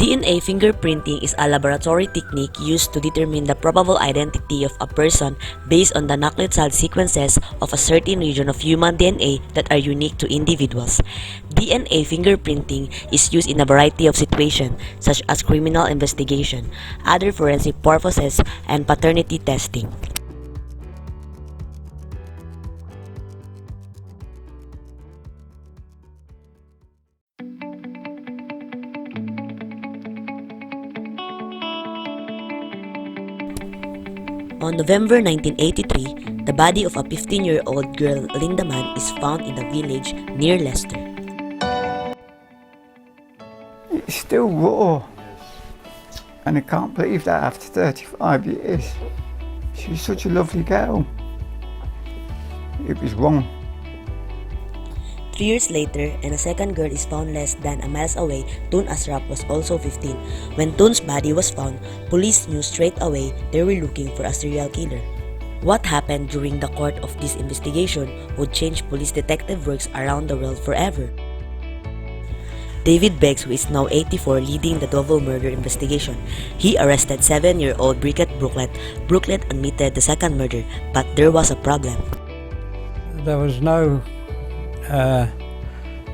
DNA fingerprinting is a laboratory technique used to determine the probable identity of a person based on the nucleotide sequences of a certain region of human DNA that are unique to individuals. DNA fingerprinting is used in a variety of situations such as criminal investigation, other forensic purposes, and paternity testing. On November 1983, the body of a 15-year-old girl, Linda Mann, is found in a village near Leicester. It's still raw, and I can't believe that after 35 years. She was such a lovely girl. It was wrong. 3 years later, and a second girl is found less than a mile away. Toon Ashraf was also 15. When Toon's body was found, police knew straight away they were looking for a serial killer. What happened during the course of this investigation would change police detective works around the world forever. David Beggs, who is now 84, leading the double murder investigation. He arrested 7-year-old Bridget Brooklet. Brooklet admitted the second murder, but there was a problem. There was no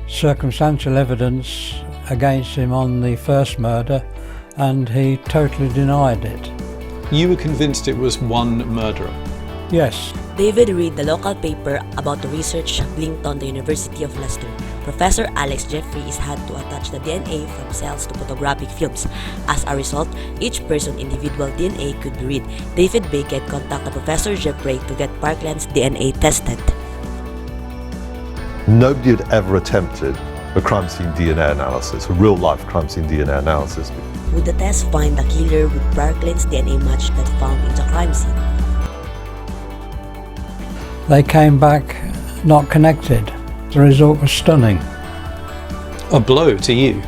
circumstantial evidence against him on the first murder, and he totally denied it. You were convinced it was one murderer? Yes. David read the local paper about the research linked on the University of Leicester. Professor Alex Jeffreys had to attach the DNA from cells to photographic films. As a result, each person's individual DNA could be read. David Beckett contacted Professor Jeffrey to get Parkland's DNA tested. Nobody had ever attempted a crime scene DNA analysis, a real-life crime scene DNA analysis. Would the test find the killer with Parkland's DNA match that found in the crime scene? They came back not connected. The result was stunning. A blow to you?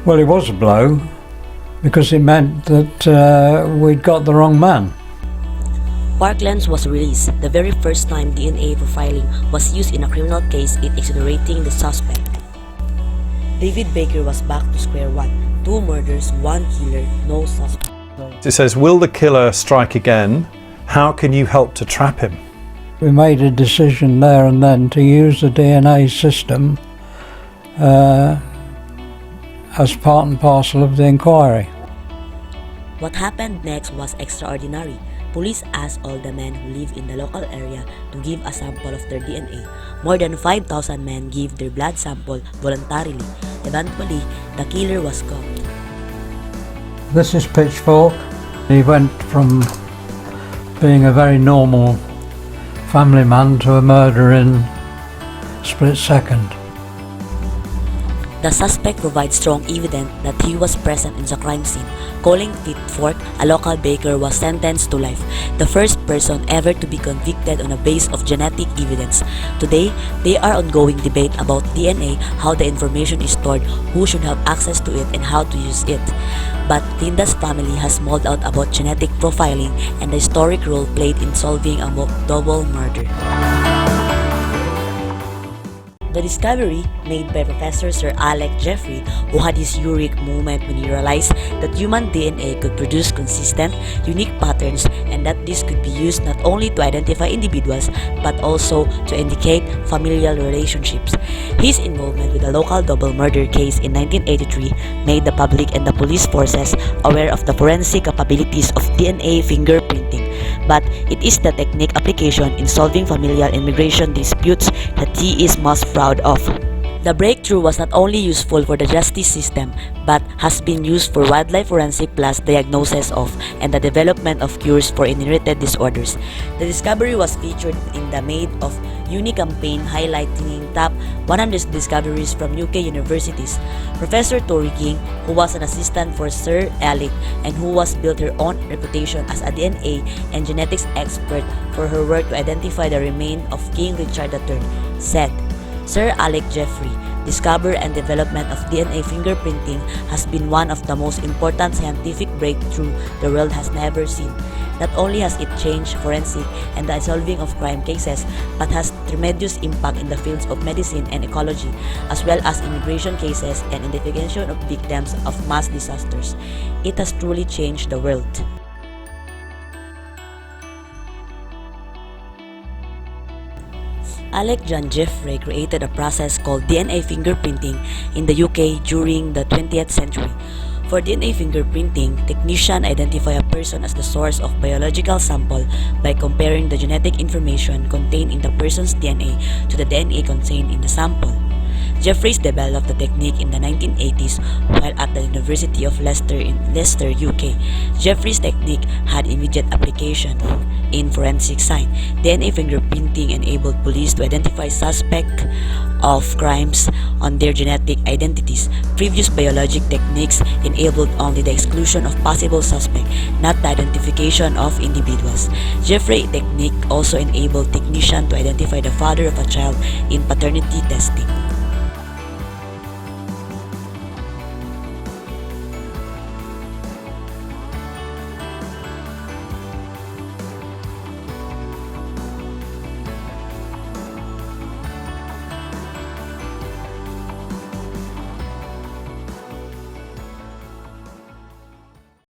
Well, it was a blow because it meant that we'd got the wrong man. Parklands was released the very first time DNA profiling was used in a criminal case in exonerating the suspect. David Baker was back to square one. 2 murders, 1 killer, no suspect. It says, will the killer strike again? How can you help to trap him? We made a decision there and then to use the DNA system as part and parcel of the inquiry. What happened next was extraordinary. Police asked all the men who live in the local area to give a sample of their DNA. More than 5,000 men gave their blood sample voluntarily. Eventually, the killer was caught. This is Pitchfork. He went from being a very normal family man to a murderer in a split second. The suspect provides strong evidence that he was present in the crime scene. Calling Pitchfork, a local baker, was sentenced to life, the first person ever to be convicted on a basis of genetic evidence. Today, there are ongoing debate about DNA, how the information is stored, who should have access to it, and how to use it. But Linda's family has mulled out about genetic profiling and the historic role played in solving a double murder. The discovery made by Professor Sir Alex Jeffrey, who had his euphoric moment when he realized that human DNA could produce consistent, unique patterns, and that this could be used not only to identify individuals but also to indicate familial relationships. His involvement with the local double murder case in 1983 made the public and the police forces aware of the forensic capabilities of DNA fingerprinting. But it is the technique application in solving familial immigration disputes that he is most proud of. The breakthrough was not only useful for the justice system, but has been used for wildlife forensic plus diagnosis of and the development of cures for inherited disorders. The discovery was featured in the Made of Uni campaign highlighting top 100 discoveries from UK universities. Professor Tori King, who was an assistant for Sir Alec and who has built her own reputation as a DNA and genetics expert for her work to identify the remains of King Richard III, said, Sir Alec Jeffrey, discovery and development of DNA fingerprinting has been one of the most important scientific breakthroughs the world has never seen. Not only has it changed forensic and the solving of crime cases, but has tremendous impact in the fields of medicine and ecology, as well as immigration cases and identification of victims of mass disasters. It has truly changed the world. Alec John Jeffrey created a process called DNA fingerprinting in the UK during the 20th century. For DNA fingerprinting, technicians identify a person as the source of biological sample by comparing the genetic information contained in the person's DNA to the DNA contained in the sample. Jeffreys developed the technique in the 1980s while at the University of Leicester in Leicester, UK. Jeffreys' technique had immediate application in forensic science. DNA fingerprinting enabled police to identify suspects of crimes on their genetic identities. Previous biologic techniques enabled only the exclusion of possible suspects, not the identification of individuals. Jeffrey's technique also enabled technicians to identify the father of a child in paternity testing.